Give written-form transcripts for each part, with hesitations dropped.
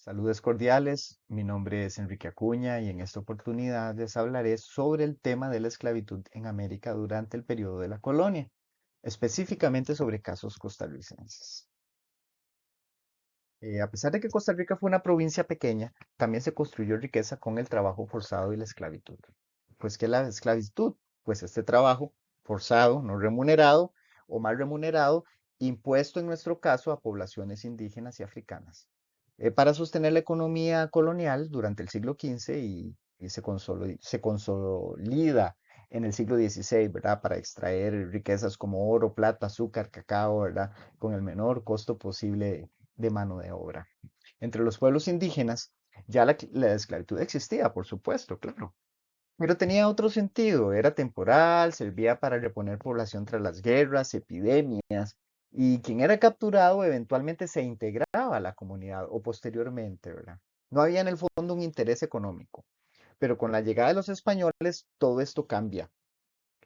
Saludos cordiales, mi nombre es Enrique Acuña y en esta oportunidad les hablaré sobre el tema de la esclavitud en América durante el periodo de la colonia, específicamente sobre casos costarricenses. A pesar de que Costa Rica fue una provincia pequeña, también se construyó riqueza con el trabajo forzado y la esclavitud. Pues, ¿qué es la esclavitud? Pues este trabajo forzado, no remunerado o mal remunerado, impuesto en nuestro caso a poblaciones indígenas y africanas, para sostener la economía colonial durante el siglo XV y se consolida en el siglo XVI, ¿verdad? Para extraer riquezas como oro, plata, azúcar, cacao, ¿verdad? Con el menor costo posible de mano de obra. Entre los pueblos indígenas, ya la esclavitud existía, por supuesto, claro, pero tenía otro sentido, era temporal, servía para reponer población tras las guerras, epidemias, y quien era capturado eventualmente se integraba a la comunidad o posteriormente, ¿verdad? No había en el fondo un interés económico, pero con la llegada de los españoles todo esto cambia.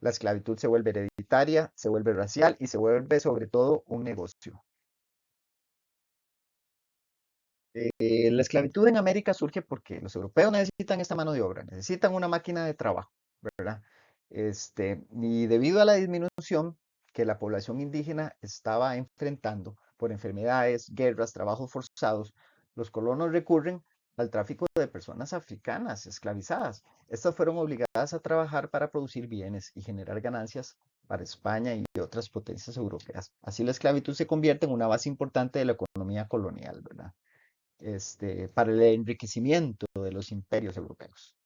La esclavitud se vuelve hereditaria, se vuelve racial y se vuelve sobre todo un negocio. La esclavitud en América surge porque los europeos necesitan esta mano de obra, necesitan una máquina de trabajo, ¿verdad? Y debido a la disminución que la población indígena estaba enfrentando por enfermedades, guerras, trabajos forzados, los colonos recurren al tráfico de personas africanas esclavizadas. Estas fueron obligadas a trabajar para producir bienes y generar ganancias para España y otras potencias europeas. Así la esclavitud se convierte en una base importante de la economía colonial, ¿verdad? Para el enriquecimiento de los imperios europeos.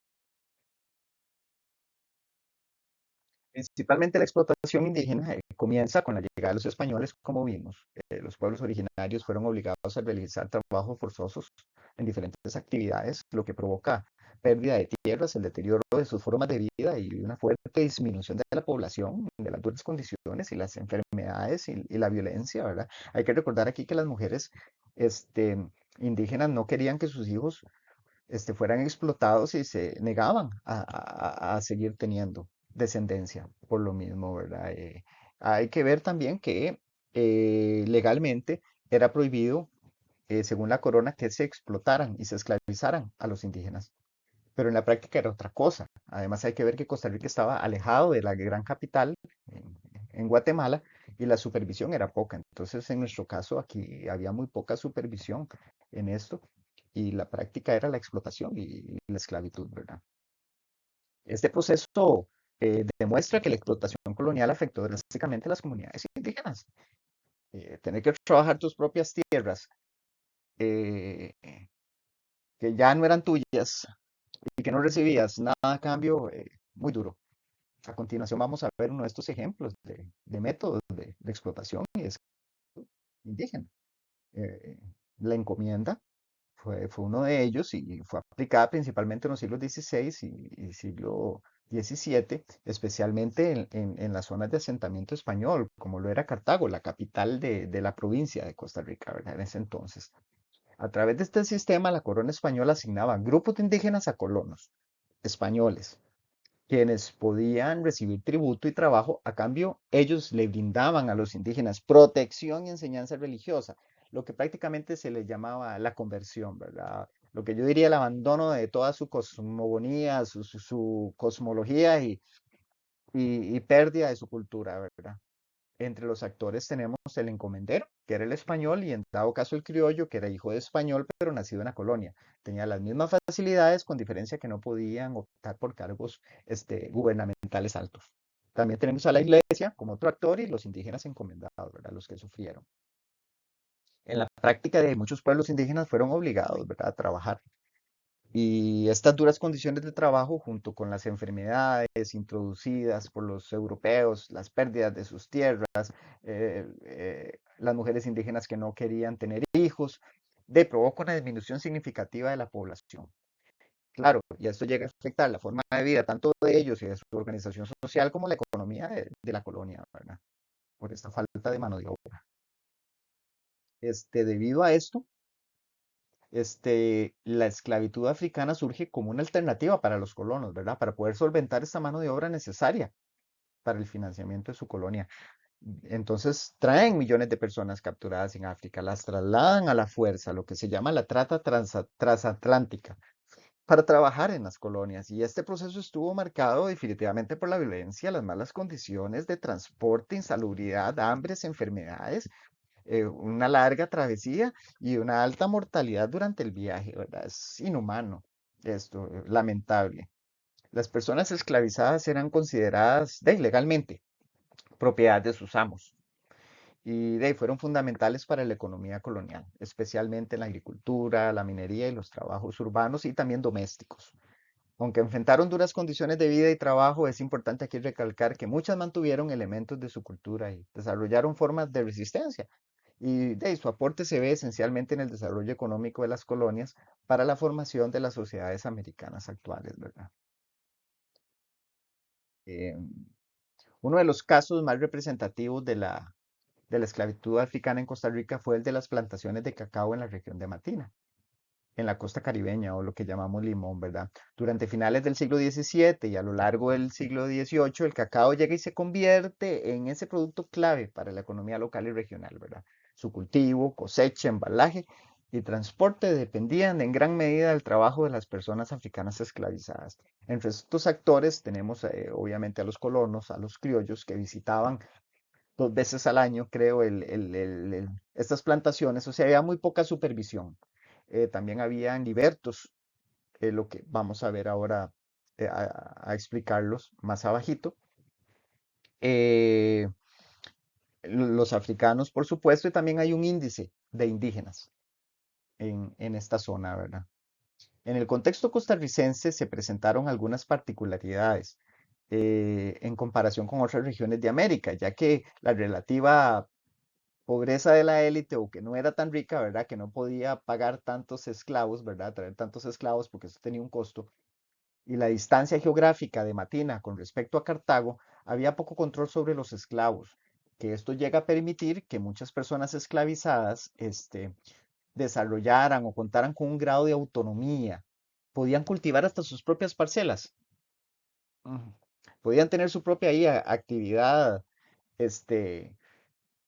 Principalmente la explotación indígena comienza con la llegada de los españoles, como vimos. Los pueblos originarios fueron obligados a realizar trabajos forzosos en diferentes actividades, lo que provoca pérdida de tierras, el deterioro de sus formas de vida y una fuerte disminución de la población, de las duras condiciones y las enfermedades y la violencia, ¿verdad? Hay que recordar aquí que las mujeres este, indígenas no querían que sus hijos fueran explotados y se negaban a seguir teniendo descendencia por lo mismo, ¿verdad? Hay que ver también que legalmente era prohibido, según la corona, que se explotaran y se esclavizaran a los indígenas, pero en la práctica era otra cosa. Además hay que ver que Costa Rica estaba alejado de la gran capital, en Guatemala, y la supervisión era poca. Entonces, en nuestro caso, aquí había muy poca supervisión en esto y la práctica era la explotación y la esclavitud, ¿verdad? Este proceso demuestra que la explotación colonial afectó drásticamente a las comunidades indígenas. Tener que trabajar tus propias tierras, eh, que ya no eran tuyas y que no recibías nada a cambio, muy duro. A continuación vamos a ver uno de estos ejemplos de métodos de explotación y de indígena. Eh, la encomienda fue uno de ellos y fue aplicada principalmente en los siglos XVI y siglo XVII, especialmente en las zonas de asentamiento español, como lo era Cartago, la capital de la provincia de Costa Rica, ¿verdad? En ese entonces. A través de este sistema, la corona española asignaba grupos de indígenas a colonos españoles, quienes podían recibir tributo y trabajo. A cambio, ellos le brindaban a los indígenas protección y enseñanza religiosa, lo que prácticamente se les llamaba la conversión, ¿verdad? Lo que yo diría el abandono de toda su cosmogonía, su cosmología y pérdida de su cultura, ¿verdad? Entre los actores tenemos el encomendero, que era el español, y en dado caso el criollo, que era hijo de español, pero nacido en la colonia. Tenía las mismas facilidades, con diferencia que no podían optar por cargos gubernamentales altos. También tenemos a la iglesia como otro actor y los indígenas encomendados, ¿verdad? Los que sufrieron. En la práctica de muchos pueblos indígenas fueron obligados, ¿verdad? A trabajar. Y estas duras condiciones de trabajo, junto con las enfermedades introducidas por los europeos, las pérdidas de sus tierras, las mujeres indígenas que no querían tener hijos, provoca una disminución significativa de la población. Claro, y esto llega a afectar la forma de vida tanto de ellos y de su organización social como la economía de la colonia, ¿verdad? Por esta falta de mano de obra. Debido a esto, la esclavitud africana surge como una alternativa para los colonos, ¿verdad? Para poder solventar esta mano de obra necesaria para el financiamiento de su colonia. Entonces traen millones de personas capturadas en África, las trasladan a la fuerza, lo que se llama la trata transatlántica, para trabajar en las colonias. Y este proceso estuvo marcado definitivamente por la violencia, las malas condiciones de transporte, insalubridad, hambres, enfermedades, una larga travesía y una alta mortalidad durante el viaje, ¿verdad? Es inhumano esto, lamentable. Las personas esclavizadas eran consideradas ilegalmente propiedad de sus amos y de ahí fueron fundamentales para la economía colonial, especialmente en la agricultura, la minería y los trabajos urbanos y también domésticos. Aunque enfrentaron duras condiciones de vida y trabajo, es importante aquí recalcar que muchas mantuvieron elementos de su cultura y desarrollaron formas de resistencia. Y de ahí, su aporte se ve esencialmente en el desarrollo económico de las colonias para la formación de las sociedades americanas actuales, ¿verdad? Eh, Uno de los casos más representativos de la esclavitud africana en Costa Rica fue el de las plantaciones de cacao en la región de Matina, en la costa caribeña o lo que llamamos Limón, ¿verdad? Durante finales del siglo XVII y a lo largo del siglo XVIII, el cacao llega y se convierte en ese producto clave para la economía local y regional, ¿verdad? Su cultivo, cosecha, embalaje y transporte dependían en gran medida del trabajo de las personas africanas esclavizadas. Entre estos actores tenemos obviamente a los colonos, a los criollos que visitaban 2 veces al año, creo, estas plantaciones, o sea, había muy poca supervisión. También habían libertos, lo que vamos a ver ahora, a explicarlos más abajito. Eh, los africanos, por supuesto, y también hay un índice de indígenas en esta zona, ¿verdad? En el contexto costarricense se presentaron algunas particularidades en comparación con otras regiones de América, ya que la relativa pobreza de la élite o que no era tan rica, ¿verdad? Que no podía pagar tantos esclavos, ¿verdad? Traer tantos esclavos porque eso tenía un costo. Y la distancia geográfica de Matina con respecto a Cartago, había poco control sobre los esclavos, que esto llega a permitir que muchas personas esclavizadas, desarrollaran o contaran con un grado de autonomía. Podían cultivar hasta sus propias parcelas. Ujú. Podían tener su propia ahí, actividad, este,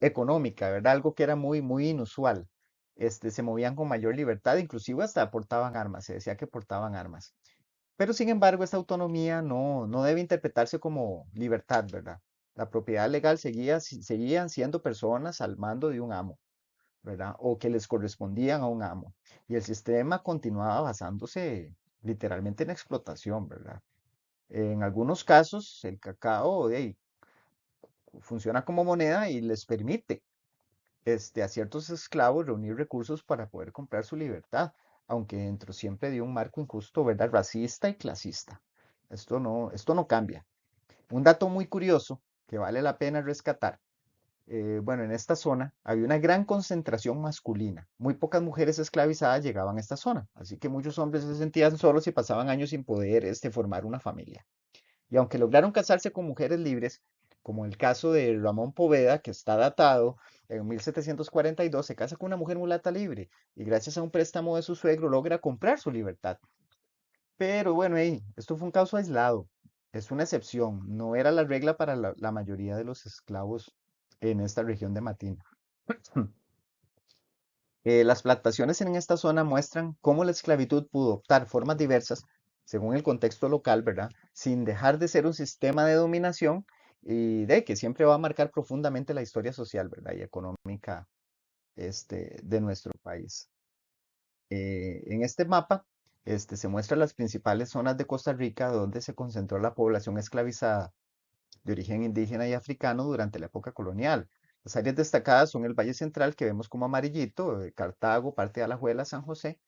económica, ¿verdad? Algo que era muy, muy inusual. Se movían con mayor libertad, inclusive hasta portaban armas, se decía que portaban armas. Pero sin embargo, esta autonomía no debe interpretarse como libertad, ¿verdad? La propiedad legal seguían siendo personas al mando de un amo, ¿verdad? O que les correspondían a un amo. Y el sistema continuaba basándose literalmente en explotación, ¿verdad? En algunos casos, el cacao funciona como moneda y les permite a ciertos esclavos reunir recursos para poder comprar su libertad, aunque dentro siempre de un marco injusto, ¿verdad? Racista y clasista. Esto no cambia. Un dato muy curioso que vale la pena rescatar. Bueno, en esta zona había una gran concentración masculina. Muy pocas mujeres esclavizadas llegaban a esta zona, así que muchos hombres se sentían solos y pasaban años sin poder formar una familia. Y aunque lograron casarse con mujeres libres, como el caso de Ramón Poveda, que está datado en 1742, se casa con una mujer mulata libre y gracias a un préstamo de su suegro logra comprar su libertad. Pero bueno, esto fue un caso aislado, es una excepción, no era la regla para la mayoría de los esclavos en esta región de Matina. Las plantaciones en esta zona muestran cómo la esclavitud pudo optar formas diversas según el contexto local, ¿verdad? Sin dejar de ser un sistema de dominación y de que siempre va a marcar profundamente la historia social, ¿verdad? Y económica, de nuestro país. En este mapa, se muestran las principales zonas de Costa Rica donde se concentró la población esclavizada de origen indígena y africano durante la época colonial. Las áreas destacadas son el Valle Central, que vemos como amarillito, Cartago, parte de Alajuela, San José,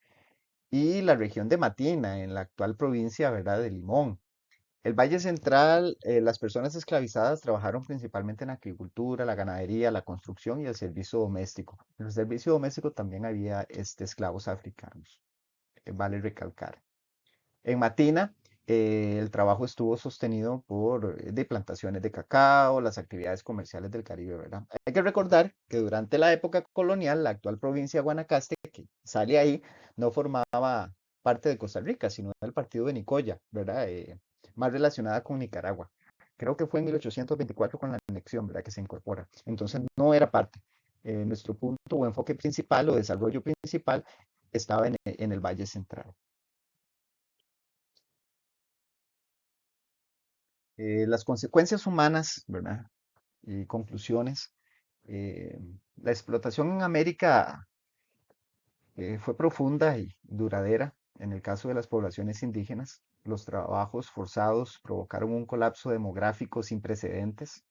y la región de Matina, en la actual provincia, ¿verdad?, de Limón. El Valle Central, las personas esclavizadas trabajaron principalmente en la agricultura, la ganadería, la construcción y el servicio doméstico. En el servicio doméstico también había esclavos africanos, vale recalcar. En Matina, el trabajo estuvo sostenido por de plantaciones de cacao, las actividades comerciales del Caribe, ¿verdad? Hay que recordar que durante la época colonial, la actual provincia de Guanacaste, que sale ahí, no formaba parte de Costa Rica, sino del partido de Nicoya, ¿verdad? Más relacionada con Nicaragua. Creo que fue en 1824 con la anexión, ¿verdad? Que se incorpora. Entonces no era parte. Nuestro punto o enfoque principal o desarrollo principal estaba en el Valle Central. Las consecuencias humanas, ¿verdad? Y conclusiones. Eh, la explotación en América fue profunda y duradera. En el caso de las poblaciones indígenas, los trabajos forzados provocaron un colapso demográfico sin precedentes,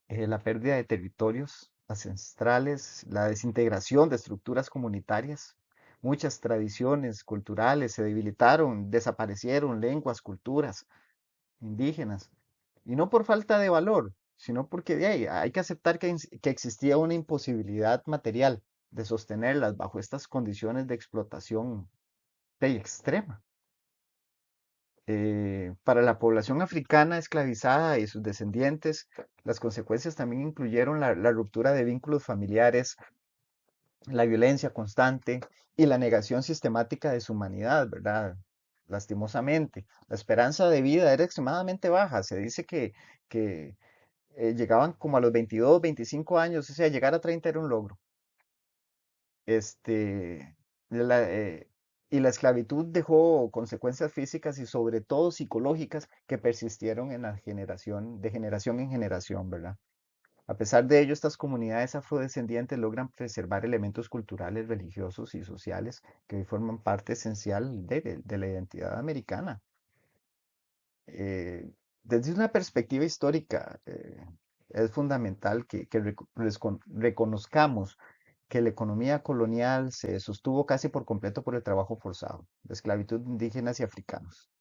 la pérdida de territorios ancestrales, la desintegración de estructuras comunitarias. Muchas tradiciones culturales se debilitaron, desaparecieron lenguas, culturas indígenas. Y no por falta de valor, sino porque de ahí hay que aceptar que existía una imposibilidad material de sostenerlas bajo estas condiciones de explotación extrema. Para la población africana esclavizada y sus descendientes, las consecuencias también incluyeron la ruptura de vínculos familiares, la violencia constante y la negación sistemática de su humanidad, ¿verdad? Lastimosamente, la esperanza de vida era extremadamente baja. Se dice que llegaban como a los 22, 25 años, o sea, llegar a 30 era un logro. Este, la, eh, y la esclavitud dejó consecuencias físicas y sobre todo psicológicas que persistieron en la generación, de generación en generación, ¿verdad? A pesar de ello, estas comunidades afrodescendientes logran preservar elementos culturales, religiosos y sociales que hoy forman parte esencial de la identidad americana. Desde una perspectiva histórica, es fundamental que reconozcamos que la economía colonial se sostuvo casi por completo por el trabajo forzado, la esclavitud de indígenas y africanos,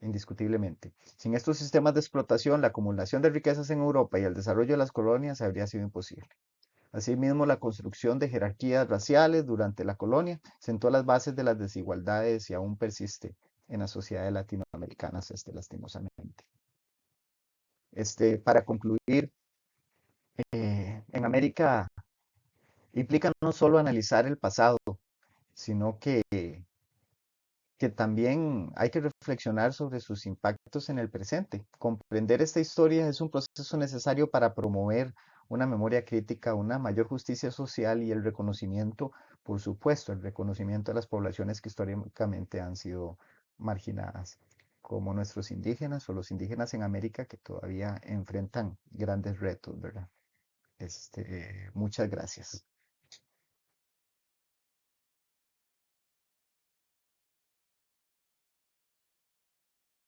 indiscutiblemente. Sin estos sistemas de explotación, la acumulación de riquezas en Europa y el desarrollo de las colonias habría sido imposible. Asimismo, la construcción de jerarquías raciales durante la colonia sentó las bases de las desigualdades y aún persiste en las sociedades latinoamericanas, lastimosamente. Para concluir, en América implica no solo analizar el pasado, sino que también hay que reflexionar sobre sus impactos en el presente. Comprender esta historia es un proceso necesario para promover una memoria crítica, una mayor justicia social y el reconocimiento, por supuesto, el reconocimiento de las poblaciones que históricamente han sido marginadas, como nuestros indígenas o los indígenas en América que todavía enfrentan grandes retos, ¿verdad? Muchas gracias.